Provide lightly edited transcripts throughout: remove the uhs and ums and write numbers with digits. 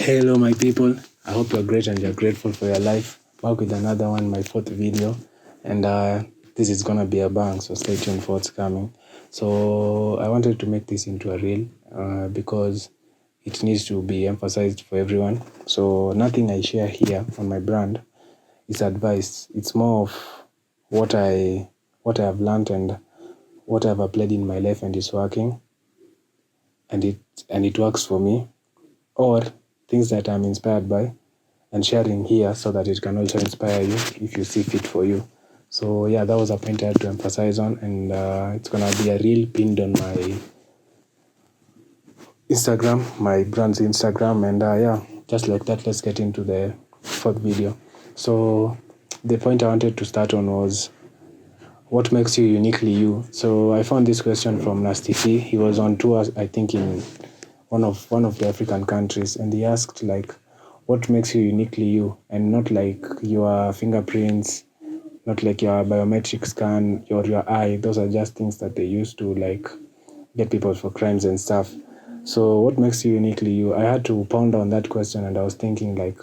Hello, my people. I hope you're great and you're grateful for your life. Back with another one, my fourth video, and this is gonna be a bang. So stay tuned for what's coming. So I wanted to make this into a reel because it needs to be emphasized for everyone. So nothing I share here on my brand is advice. It's more of what I have learned and what I've applied in my life, and it's working, and it works for me, or things that I'm inspired by and sharing here so that it can also inspire you if you see fit for you. So yeah, that was a point I had to emphasize on, and it's gonna be a reel pinned on my Instagram, my brand's Instagram, and yeah, just like that, let's get into the fourth video. So the point I wanted to start on was what makes you uniquely you. So I found this question from Nasty P. He was on tour, I think, in one of the African countries, and he asked like, what makes you uniquely you, and not like your fingerprints, not like your biometric scan, your eye. Those are just things that they use to like get people for crimes and stuff. So what makes you uniquely you? I had to ponder on that question, and I was thinking like,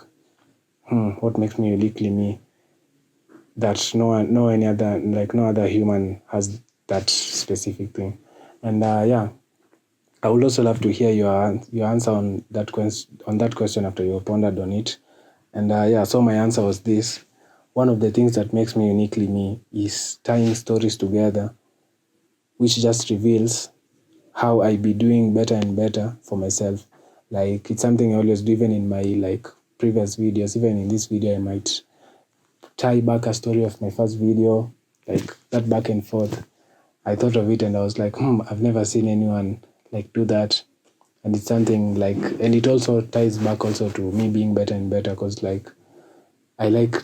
what makes me uniquely me? That no other human has that specific thing. And yeah, I would also love to hear your answer on that question after you pondered on it. And yeah, so my answer was this: one of the things that makes me uniquely me is tying stories together, which just reveals how I be doing better and better for myself. Like it's something I always do, even in my like previous videos. Even in this video, I might tie back a story of my first video, like that back and forth. I thought of it and I was like, I've never seen anyone like do that. And it's something like, and it also ties back also to me being better and better, because like I like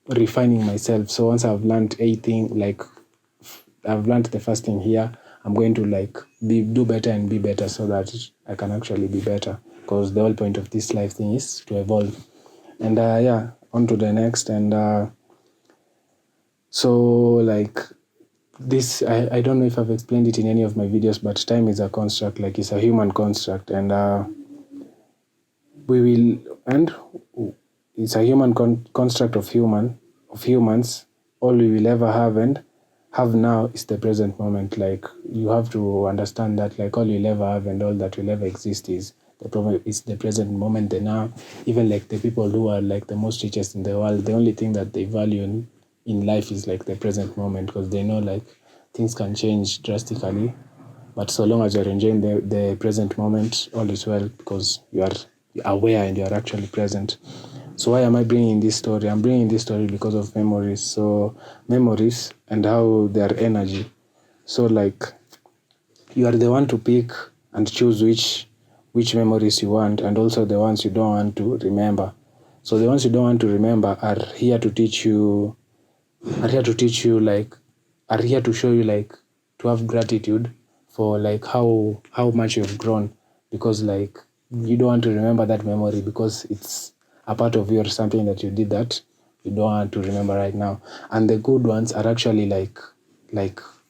refining myself. So once I've learned I've learned the first thing here, I'm going to like do better and be better so that I can actually be better, because the whole point of this life thing is to evolve. And yeah, on to the next. And so like this, I don't know if I've explained it in any of my videos, but time is a construct, like it's a human construct, and it's a human construct of humans. All we will ever have and have now is the present moment. Like you have to understand that like all you'll ever have and all that will ever exist is the present moment, the now. Even like the people who are like the most richest in the world, the only thing that they value in life is like the present moment, because they know like things can change drastically, but so long as you're enjoying the present moment, all is well, because you are aware and you are actually present. So why am I bringing this story? I'm bringing this story because of memories. So memories and how they are energy. So like you are the one to pick and choose which memories you want, and also the ones you don't want to remember. So the ones you don't want to remember are here to teach you like are here to show you like to have gratitude for like how much you've grown, because like you don't want to remember that memory because it's a part of you or something that you did that you don't want to remember right now. And the good ones are actually like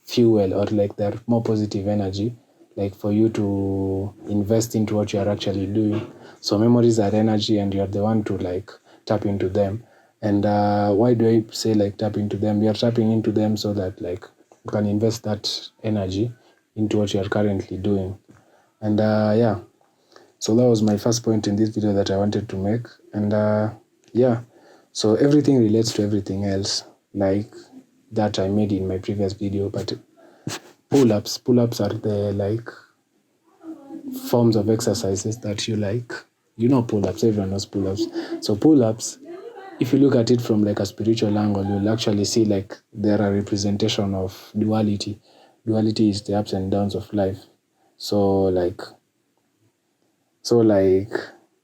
fuel, or like they're more positive energy, like for you to invest into what you are actually doing. So memories are energy, and you're the one to like tap into them. And why do I say like tap into them? You're tapping into them so that like you can invest that energy into what you're currently doing. And yeah, so that was my first point in this video that I wanted to make. And yeah, so everything relates to everything else, like that I made in my previous video. But pull-ups are the like forms of exercises that you like. You know pull-ups, everyone knows pull-ups. So pull-ups, if you look at it from like a spiritual angle, you'll actually see like they're a representation of duality. Duality is the ups and downs of life. So like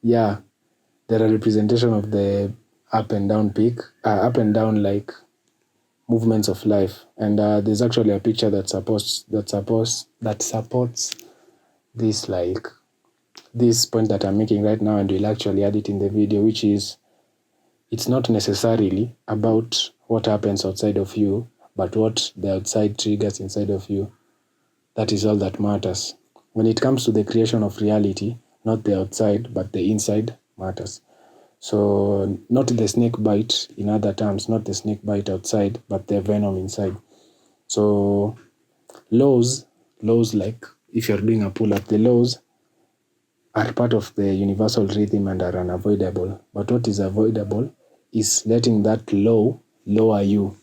yeah, they're a representation of the up and down like movements of life. And there's actually a picture that supports this like this point that I'm making right now, and we'll actually add it in the video, which is it's not necessarily about what happens outside of you, but what the outside triggers inside of you. That is all that matters. When it comes to the creation of reality, not the outside, but the inside matters. So not the snake bite, in other terms, not the snake bite outside, but the venom inside. So laws, like if you're doing a pull-up, the laws are part of the universal rhythm and are unavoidable. But what is avoidable is letting that law lower you.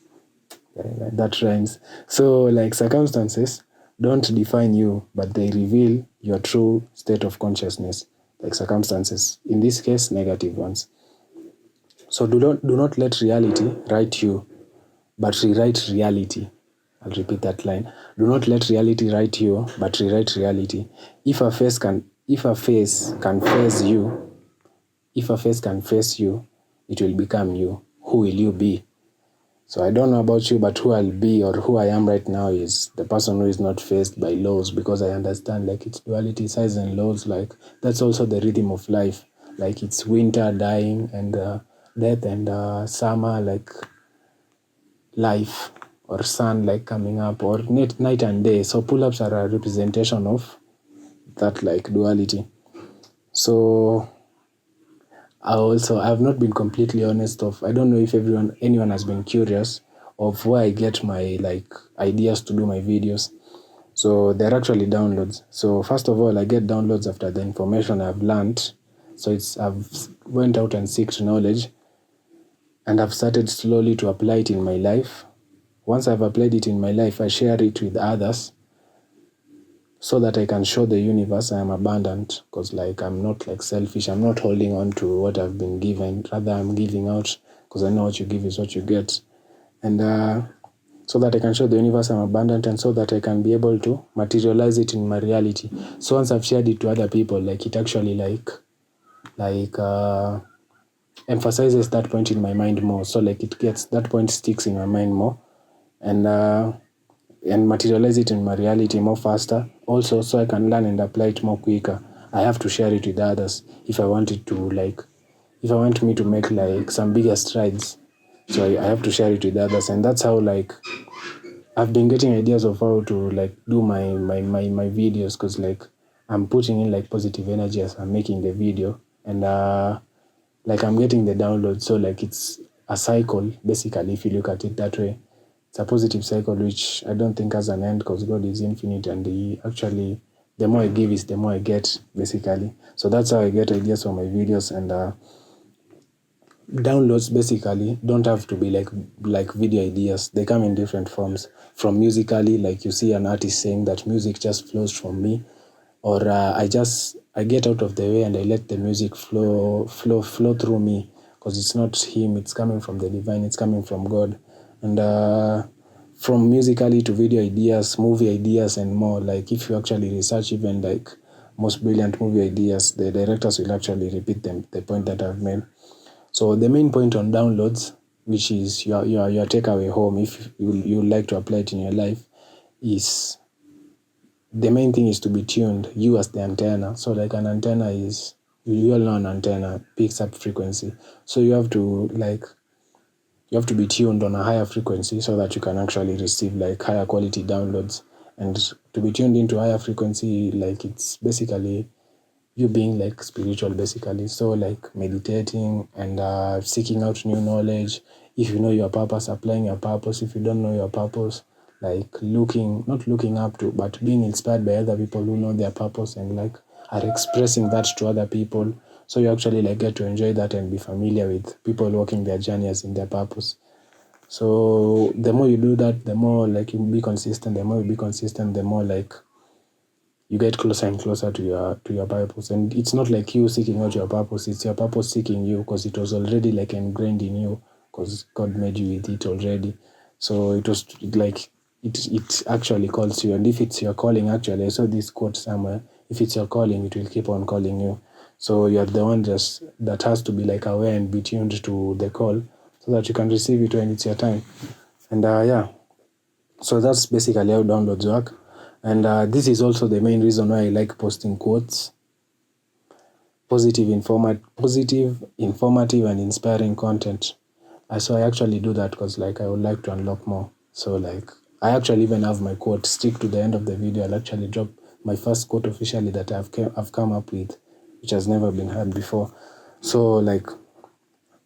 That rhymes. So like circumstances don't define you, but they reveal your true state of consciousness. Like circumstances, in this case, negative ones. So do not let reality write you, but rewrite reality. I'll repeat that line. Do not let reality write you, but rewrite reality. If a face can face you, if a face can face you, it will become you. Who will you be? So I don't know about you, but who I'll be or who I am right now is the person who is not faced by laws, because I understand like it's duality, size and laws. Like that's also the rhythm of life. Like it's winter dying and death and summer like life, or sun like coming up, or night and day. So pull-ups are a representation of that like duality. So I've not been completely honest of, I don't know if anyone has been curious of where I get my like ideas to do my videos. So they're actually downloads. So first of all, I get downloads after the information I've learned. So I've went out and seeked knowledge, and I've started slowly to apply it in my life. Once I've applied it in my life, I share it with others so that I can show the universe I am abundant, because like I'm not like selfish. I'm not holding on to what I've been given. Rather, I'm giving out, because I know what you give is what you get. And so that I can show the universe I'm abundant, and so that I can be able to materialize it in my reality. So once I've shared it to other people, like it actually like emphasizes that point in my mind more. So like that point sticks in my mind more, and materialize it in my reality more faster. Also, so I can learn and apply it more quicker. I have to share it with others if I want me to make like some bigger strides. So I have to share it with others, and that's how like I've been getting ideas of how to like do my videos, because like I'm putting in like positive energy as I'm making the video, and like I'm getting the download. So like it's a cycle basically, if you look at it that way. It's a positive cycle which I don't think has an end, because God is infinite, and the more I give is the more I get basically. So that's how I get ideas for my videos. And downloads basically don't have to be like video ideas. They come in different forms. From musically, like you see an artist saying that music just flows from me, or I get out of the way and I let the music flow through me, because it's not him, it's coming from the divine, it's coming from God. And from musically to video ideas, movie ideas, and more. Like if you actually research even like most brilliant movie ideas, the directors will actually repeat the point that I've made. So the main point on downloads, which is your takeaway home, if you like to apply it in your life, is the main thing is to be tuned, you as the antenna. So like an antenna is, you all know an antenna picks up frequency. So you have to be tuned on a higher frequency so that you can actually receive like higher quality downloads. And to be tuned into higher frequency, like it's basically you being like spiritual basically. So like meditating and seeking out new knowledge. If you know your purpose, applying your purpose. If you don't know your purpose, like not looking up to, but being inspired by other people who know their purpose and like are expressing that to other people. So you actually like get to enjoy that and be familiar with people walking their journey as in their purpose. So the more you do that, the more like you be consistent. The more you be consistent, the more like you get closer and closer to your purpose. And it's not like you seeking out your purpose, it's your purpose seeking you, because it was already like ingrained in you, because God made you with it already. So it was like it actually calls you. And if it's your calling, actually I saw this quote somewhere, if it's your calling, it will keep on calling you. So you're the one just that has to be like aware and be tuned to the call, so that you can receive it when it's your time. And yeah, so that's basically how downloads work. And this is also the main reason why I like posting quotes, positive, informative, and inspiring content. So I actually do that because like I would like to unlock more. So like I actually even have my quote. Stick to the end of the video. I'll actually drop my first quote officially that I've come up with. which has never been heard before. So like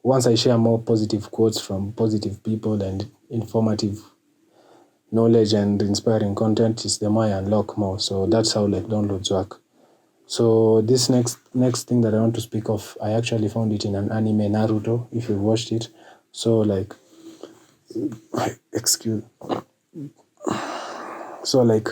once I share more positive quotes from positive people and informative knowledge and inspiring content, is the more I unlock more. So that's how like downloads work. So this next thing that I want to speak of, I actually found it in an anime, Naruto, if you've watched it. So like excuse so like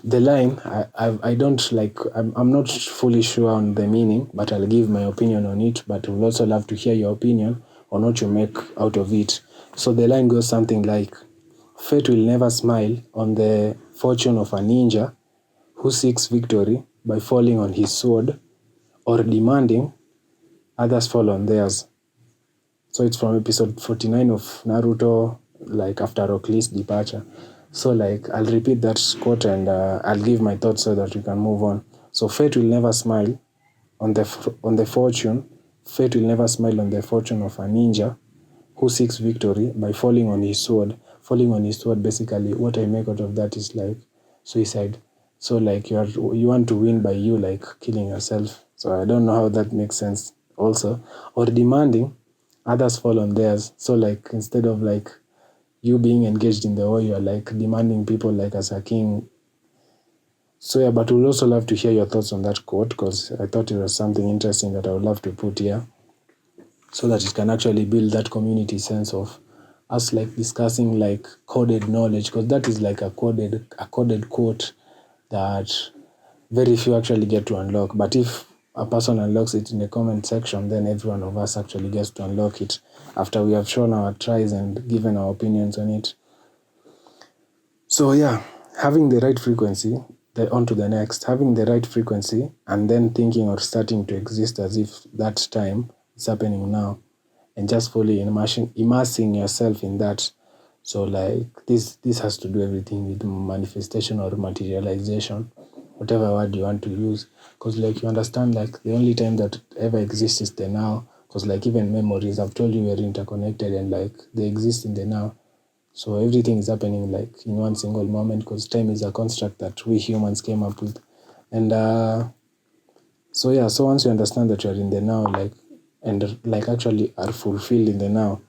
the line, I don't like, I'm not fully sure on the meaning, but I'll give my opinion on it, but I would also love to hear your opinion on what you make out of it. So the line goes something like, fate will never smile on the fortune of a ninja who seeks victory by falling on his sword or demanding others fall on theirs. So it's from episode 49 of Naruto, like after Rock Lee's departure. So like I'll repeat that quote and I'll give my thoughts so that we can move on. So fate will never smile on the fortune. Fate will never smile on the fortune of a ninja who seeks victory by falling on his sword. Falling on his sword, basically, what I make out of that is like suicide. So like you want to win by you like killing yourself. So I don't know how that makes sense also. Or demanding others fall on theirs. So like instead of like you being engaged in the war, you are like demanding people like as a king. So yeah, but we'll also love to hear your thoughts on that quote because I thought it was something interesting that I would love to put here so that it can actually build that community sense of us like discussing like coded knowledge, because that is like a coded quote that very few actually get to unlock. But if a person unlocks it in the comment section, then every one of us actually gets to unlock it after we have shown our tries and given our opinions on it. So yeah, having the right frequency, on to the next, having the right frequency and then thinking or starting to exist as if that time is happening now and just fully immersing yourself in that. So like this has to do everything with manifestation or materialization, whatever word you want to use. Because like you understand like the only time that ever exists is the now. Because like even memories, I've told you we're interconnected and like they exist in the now. So everything is happening like in one single moment because time is a construct that we humans came up with. And so yeah, so once you understand that you're in the now, like and like actually are fulfilled in the now,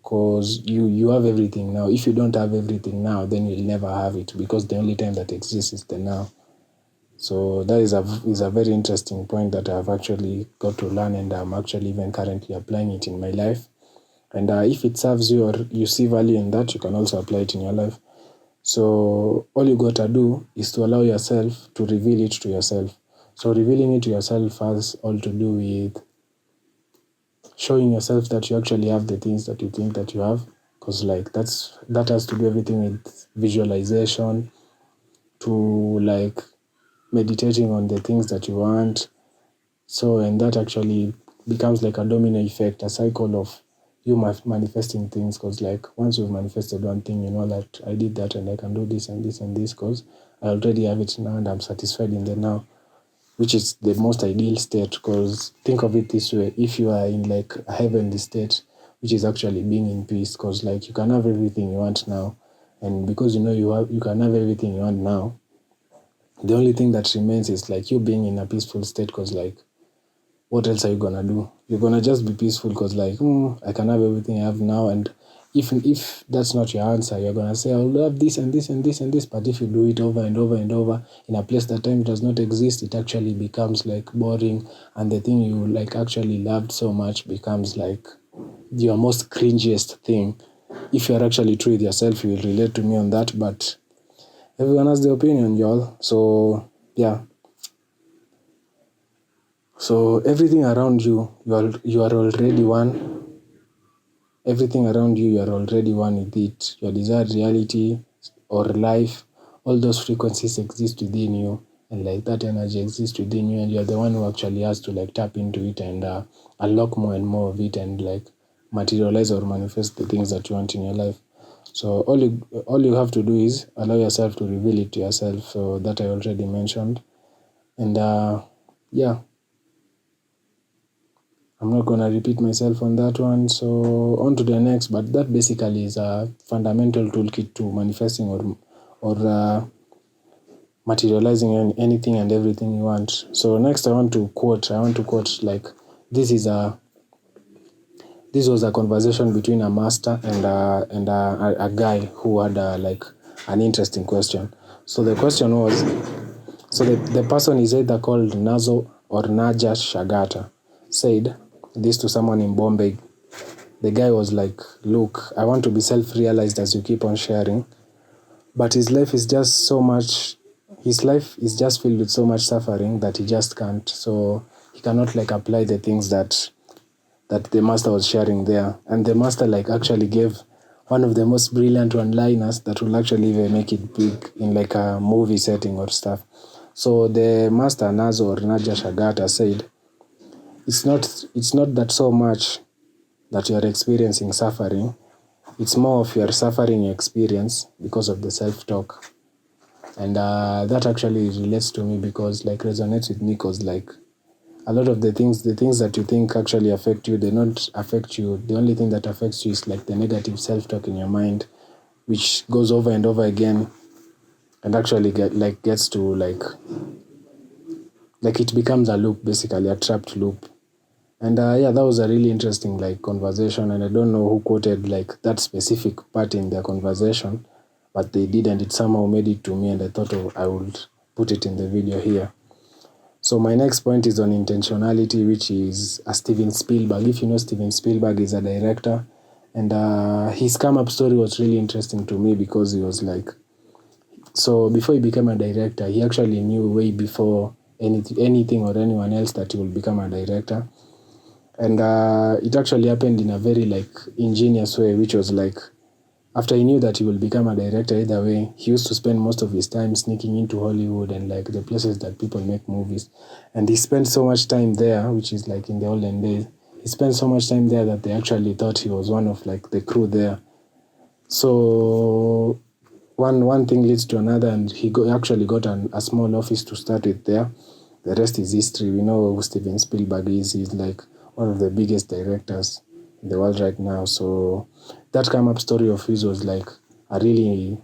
because you have everything now. If you don't have everything now, then you'll never have it because the only time that exists is the now. So that is a very interesting point that I've actually got to learn, and I'm actually even currently applying it in my life. And if it serves you or you see value in that, you can also apply it in your life. So all you gotta do is to allow yourself to reveal it to yourself. So revealing it to yourself has all to do with showing yourself that you actually have the things that you think that you have. Because like that has to do everything with visualization, to like meditating on the things that you want. So and that actually becomes like a domino effect, a cycle of you manifesting things. Because like once you've manifested one thing, you know that I did that and I can do this and this and this because I already have it now and I'm satisfied in the now, which is the most ideal state. Because think of it this way, if you are in like a heavenly state, which is actually being in peace, because like you can have everything you want now, and because you know you can have everything you want now, the only thing that remains is like you being in a peaceful state. Because like what else are you gonna do? You're gonna just be peaceful because like I can have everything I have now. And if that's not your answer, you're gonna say I'll have this and this and this and this. But if you do it over and over and over in a place that time does not exist, it actually becomes like boring, and the thing you like actually loved so much becomes like your most cringiest thing. If you're actually true with yourself, you will relate to me on that. But everyone has their opinion, y'all. So yeah. So everything around you, you are already one. Everything around you, you are already one with it. Your desired reality or life, all those frequencies exist within you, and like that energy exists within you, and you're the one who actually has to like tap into it and unlock more and more of it, and like materialize or manifest the things that you want in your life. So all you have to do is allow yourself to reveal it to yourself. So that I already mentioned, and yeah. I'm not going to repeat myself on that one. So on to the next, but that basically is a fundamental toolkit to manifesting or materializing anything and everything you want. So next I want to quote like this was a conversation between a master and a guy who had like an interesting question. So the question was, so the person is either called Nazo or Naja Shagata, said this to someone in Bombay. The guy was like, look, I want to be self-realized as you keep on sharing, but his life is just filled with so much suffering that he just can't. So he cannot like apply the things that the master was sharing there. And the master like actually gave one of the most brilliant one-liners that will actually even make it big in like a movie setting or stuff. So the master Nazo or Naja Shagata said, it's not that so much that you are experiencing suffering, it's more of your suffering experience because of the self-talk. And that actually relates to me because like resonates with me because like a lot of the things that you think actually affect you, they don't affect you. The only thing that affects you is like the negative self-talk in your mind, which goes over and over again and actually gets to like it becomes a loop, basically a trapped loop. And yeah, that was a really interesting like conversation, and I don't know who quoted like that specific part in their conversation, but they did, and it somehow made it to me, and I thought I would put it in the video here. So my next point is on intentionality, which is a Steven Spielberg. If you know, Steven Spielberg is a director, and his come-up story was really interesting to me because he was like, so before he became a director, he actually knew way before anything or anyone else that he will become a director. And it actually happened in a very like ingenious way, which was like, after he knew that he will become a director either way, he used to spend most of his time sneaking into Hollywood and like the places that people make movies. And he spent so much time there, which is like in the olden days, he spent so much time there that they actually thought he was one of like the crew there. So one thing leads to another, and he actually got a small office to start with there. The rest is history. We know who Steven Spielberg is. He's like one of the biggest directors in the world right now. So that come-up story of his was like a really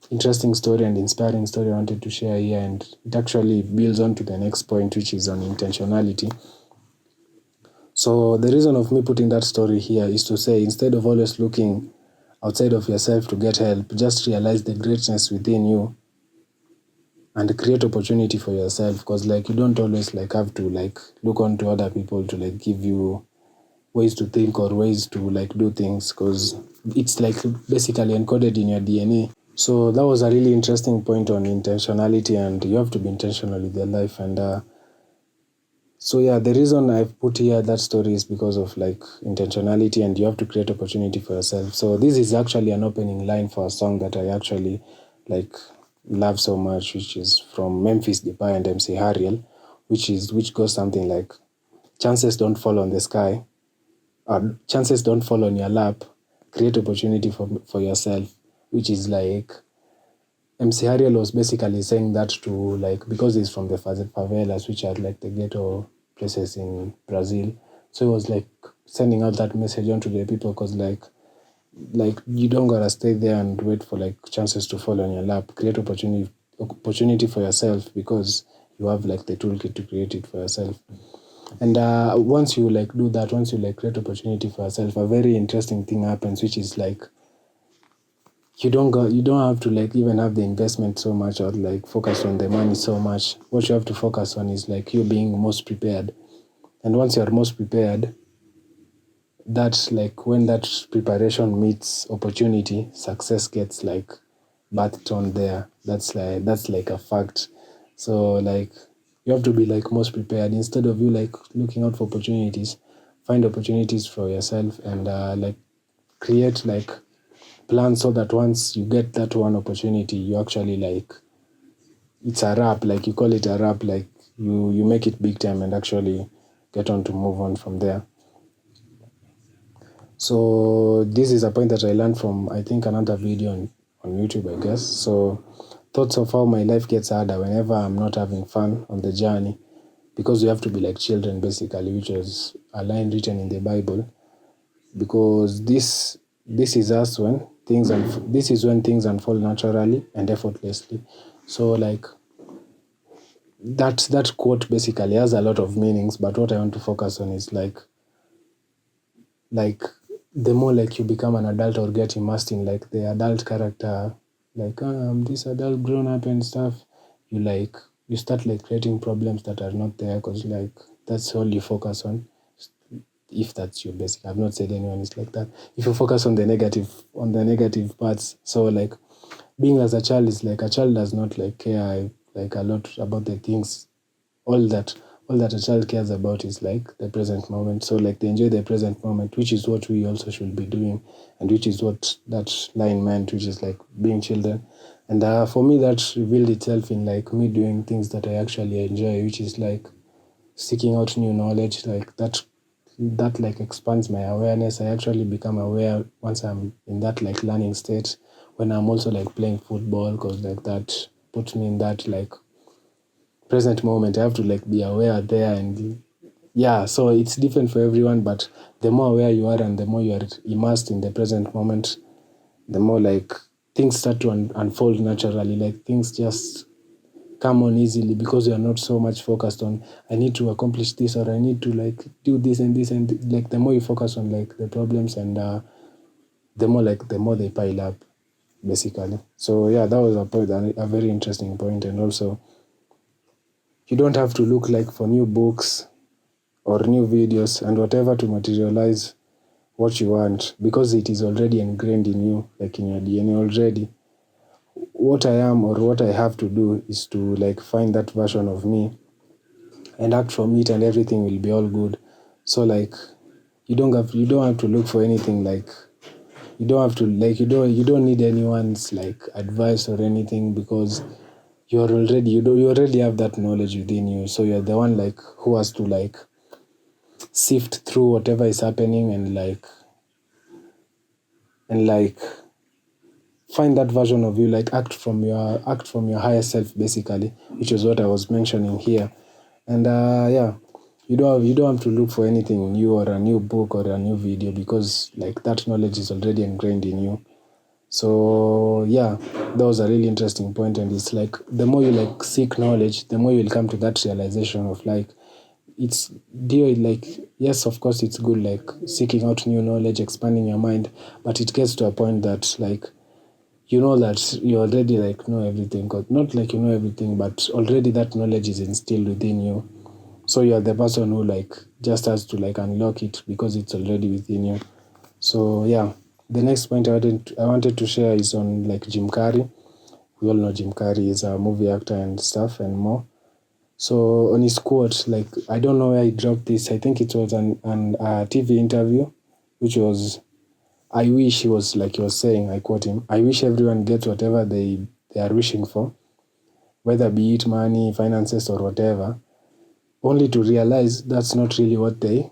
interesting story and inspiring story I wanted to share here. And it actually builds on to the next point, which is on intentionality. So the reason of me putting that story here is to say, instead of always looking outside of yourself to get help, just realize the greatness within you and create opportunity for yourself, because like you don't always like have to like look on to other people to like give you ways to think or ways to like do things, because it's like basically encoded in your DNA. So that was a really interesting point on intentionality, and you have to be intentional with your life. And so yeah, the reason I've put here that story is because of like intentionality, and you have to create opportunity for yourself. So this is actually an opening line for a song that I actually like love so much, which is from Memphis Depay and MC Harriel, which goes something like, chances don't fall on the sky, or chances don't fall on your lap, create opportunity for yourself, which is like MC Harriel was basically saying that to like, because he's from the favelas, which are like the ghetto places in Brazil. So he was like sending out that message onto the people, because like you don't gotta stay there and wait for like chances to fall on your lap. Create opportunity for yourself, because you have like the toolkit to create it for yourself. And once you like do that, once you like create opportunity for yourself, a very interesting thing happens, which is like you don't have to like even have the investment so much or like focus on the money so much. What you have to focus on is like you being most prepared. And once you're most prepared, that like when that preparation meets opportunity, success gets like birthed on there. That's like a fact. So like you have to be like most prepared. Instead of you like looking out for opportunities, find opportunities for yourself, and like create like plans, so that once you get that one opportunity, you actually like, it's a wrap, like you call it a wrap, like you make it big time and actually get on to move on from there. So this is a point that I learned from, I think, another video on YouTube, I guess. So thoughts of how my life gets harder whenever I'm not having fun on the journey, because we have to be like children, basically, which is a line written in the Bible. Because this is when things unfold naturally and effortlessly. So like that quote basically has a lot of meanings, but what I want to focus on is like the more like you become an adult or get immersed in like the adult character, like this adult grown up and stuff, you like you start like creating problems that are not there because like that's all you focus on. If that's your basic, I've not said anyone is like that. If you focus on the negative parts, so like being as a child is like a child does not like care like a lot about the things. All that all that a child cares about is like the present moment. So like they enjoy the present moment, which is what we also should be doing, and which is what that line meant, which is like being children. And for me, that revealed itself in like me doing things that I actually enjoy, which is like seeking out new knowledge, like that like expands my awareness. I actually become aware once I'm in that like learning state, when I'm also like playing football, because like that puts me in that like present moment. I have to like be aware there, and yeah, so it's different for everyone, but the more aware you are and the more you are immersed in the present moment, the more like things start to unfold naturally. Like things just come on easily because you are not so much focused on I need to accomplish this or I need to like do this and this, and like the more you focus on like the problems, and the more they pile up basically. So yeah, that was a point, a very interesting point. And also you don't have to look like for new books or new videos and whatever to materialize what you want, because it is already ingrained in you, like in your DNA already. What I am or what I have to do is to like find that version of me and act from it, and everything will be all good. So like you don't have to look for anything, like you don't have to like you don't need anyone's like advice or anything, because you already have that knowledge within you. So you're the one like who has to like sift through whatever is happening, and like find that version of you, like act from your higher self basically, which is what I was mentioning here. And yeah, you don't have to look for anything new or a new book or a new video, because like that knowledge is already ingrained in you. So yeah, that was a really interesting point. And it's like the more you like seek knowledge, the more you'll come to that realization of like it's dear, like yes, of course it's good like seeking out new knowledge, expanding your mind, but it gets to a point that like you know that you already like know everything. Not like you know everything, but already that knowledge is instilled within you. So you are the person who like just has to like unlock it because it's already within you. So yeah, the next point I wanted to share is on like Jim Carrey. We all know Jim Carrey is a movie actor and stuff and more. So on his quote, like I don't know where he dropped this. I think it was an TV interview, which was I wish he was saying, I quote him, I wish everyone gets whatever they are wishing for, whether be it money, finances, or whatever, only to realize that's not really what they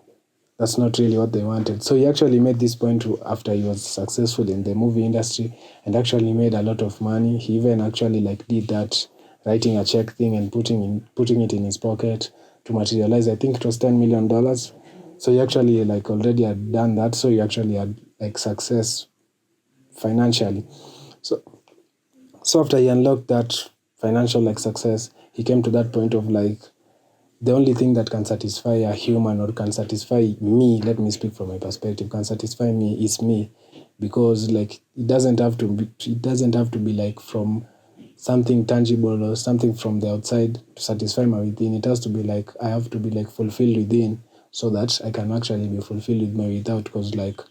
wanted. So he actually made this point after he was successful in the movie industry and actually made a lot of money. He even actually like did that writing a check thing and putting it in his pocket to materialize. I think it was $10 million. So he actually like already had done that. So he actually had like success financially. So so after he unlocked that financial like success, he came to that point of like the only thing that can satisfy a human or can satisfy me, let me speak from my perspective, can satisfy me is me. Because like it doesn't have to be like from something tangible or something from the outside to satisfy my within. It has to be like I have to be like fulfilled within, so that I can actually be fulfilled with my without. Because like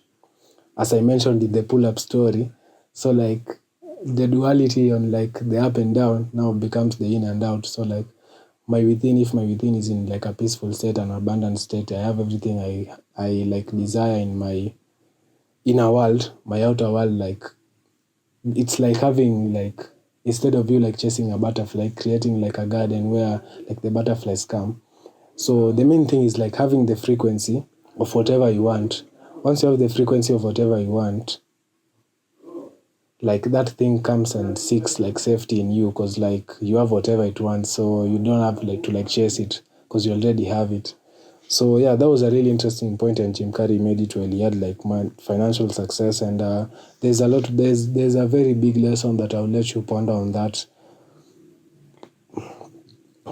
as I mentioned in the pull-up story, so like the duality on like the up and down now becomes the in and out. So like if my within is in like a peaceful state, an abundant state, I have everything I like desire in my inner world. My outer world, like it's like having like, instead of you like chasing a butterfly, creating like a garden where like the butterflies come. So the main thing is like having the frequency of whatever you want. Once you have the frequency of whatever you want, like that thing comes and seeks like safety in you, because like you have whatever it wants, so you don't have like to like chase it because you already have it. So yeah, that was a really interesting point, and Jim Carrey made it when he had like financial success. And there's a very big lesson that I'll let you ponder on that.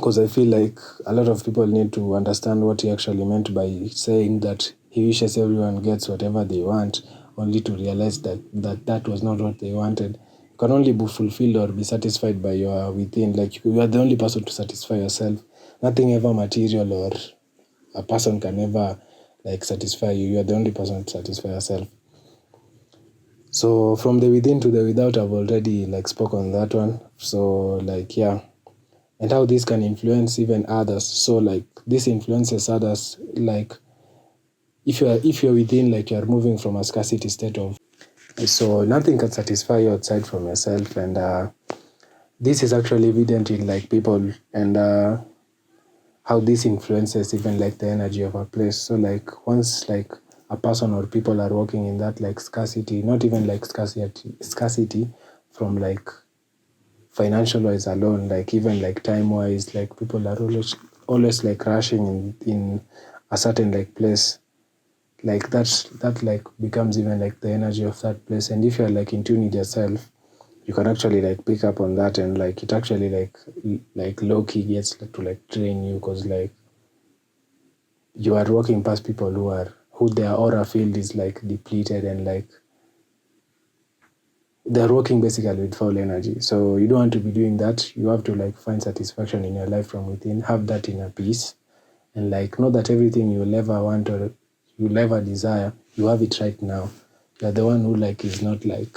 because I feel like a lot of people need to understand what he actually meant by saying that he wishes everyone gets whatever they want, only to realize that was not what they wanted. You can only be fulfilled or be satisfied by your within. Like, you are the only person to satisfy yourself. Nothing ever material or a person can ever like satisfy you. You are the only person to satisfy yourself. So from the within to the without, I've already like spoke on that one. So like, yeah, and how this can influence even others. So like this influences others. Like if you're within, like you're moving from a scarcity state of, so nothing can satisfy you outside from yourself. And this is actually evident in like people and how this influences even like the energy of a place. So like once like a person or people are working in that like scarcity, not even like scarcity from like financial wise alone, like even like time wise, like people are always like rushing in a certain like place, like that like becomes even like the energy of that place. And if you're like in tune with yourself, you can actually like pick up on that, and like it actually like low key gets to like drain you, because like you are walking past people who their aura field is like depleted, and like they're working basically with foul energy. So you don't want to be doing that. You have to like find satisfaction in your life from within, have that inner peace, and like know that everything you'll ever want or you'll ever desire, you have it right now. You're the one who like is not like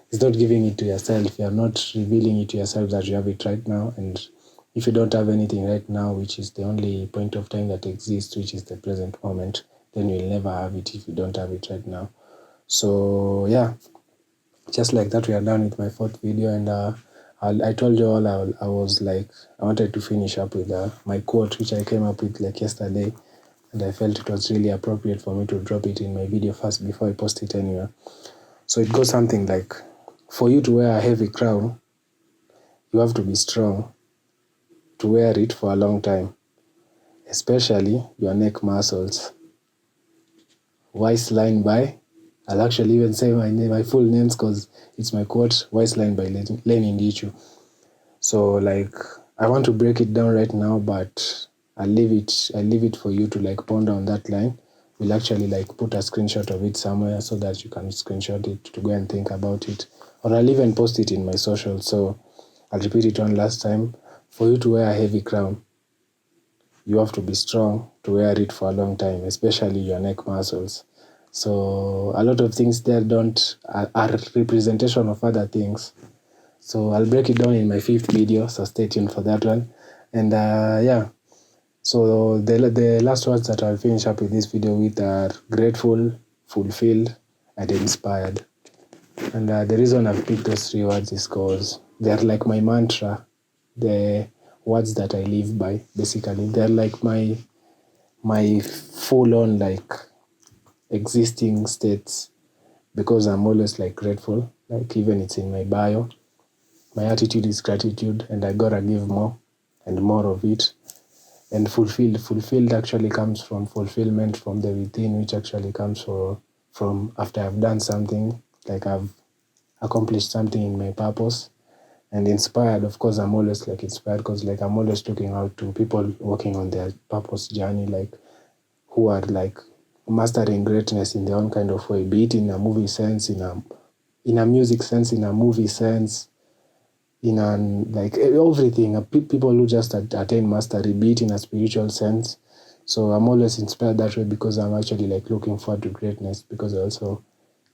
is not giving it to yourself. You're not revealing it to yourself that you have it right now. And if you don't have anything right now, which is the only point of time that exists, which is the present moment, then you'll never have it if you don't have it right now. So yeah, just like that, we are done with my fourth video. And I told you all I was like, I wanted to finish up with my quote, which I came up with like yesterday, and I felt it was really appropriate for me to drop it in my video first before I post it anywhere. So it goes something like, for you to wear a heavy crown, you have to be strong to wear it for a long time, especially your neck muscles. Wise line by, I'll actually even say my full names because it's my quote, wise line by Lenin Dichu. So like, I want to break it down right now, but I'll leave it for you to like ponder on that line. We'll actually like put a screenshot of it somewhere so that you can screenshot it to go and think about it. Or I'll even post it in my social. So I'll repeat it one last time. For you to wear a heavy crown, you have to be strong to wear it for a long time, especially your neck muscles. So a lot of things there are representation of other things. So I'll break it down in my fifth video, so stay tuned for that one. And yeah, so the last words that I'll finish up with this video with are grateful, fulfilled, and inspired. And the reason I've picked those three words is because they're like my mantra, the words that I live by, basically. They're like my full-on like existing states, because I'm always like grateful. Like even it's in my bio. My attitude is gratitude, and I gotta give more and more of it. And fulfilled actually comes from fulfillment from the within, which actually comes from after I've done something, like I've accomplished something in my purpose. And inspired, of course, I'm always like inspired because like I'm always looking out to people working on their purpose journey, like who are like mastering greatness in their own kind of way, be it in a movie sense, in a music sense, in a movie sense, in an like everything. People who just attain mastery, be it in a spiritual sense. So I'm always inspired that way, because I'm actually like looking forward to greatness, because I also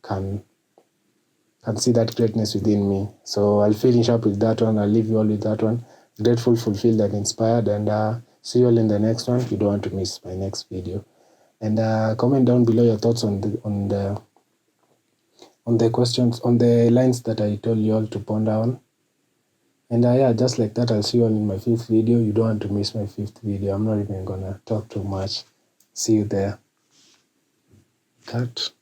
can see that greatness within me. So I'll finish up with that one. I'll leave you all with that one. Grateful, fulfilled, and inspired. And see you all in the next one. You don't want to miss my next video. And comment down below your thoughts on the questions, on the lines that I told you all to ponder on. And yeah, just like that, I'll see you all in my fifth video. You don't want to miss my fifth video. I'm not even gonna talk too much. See you there. Cut.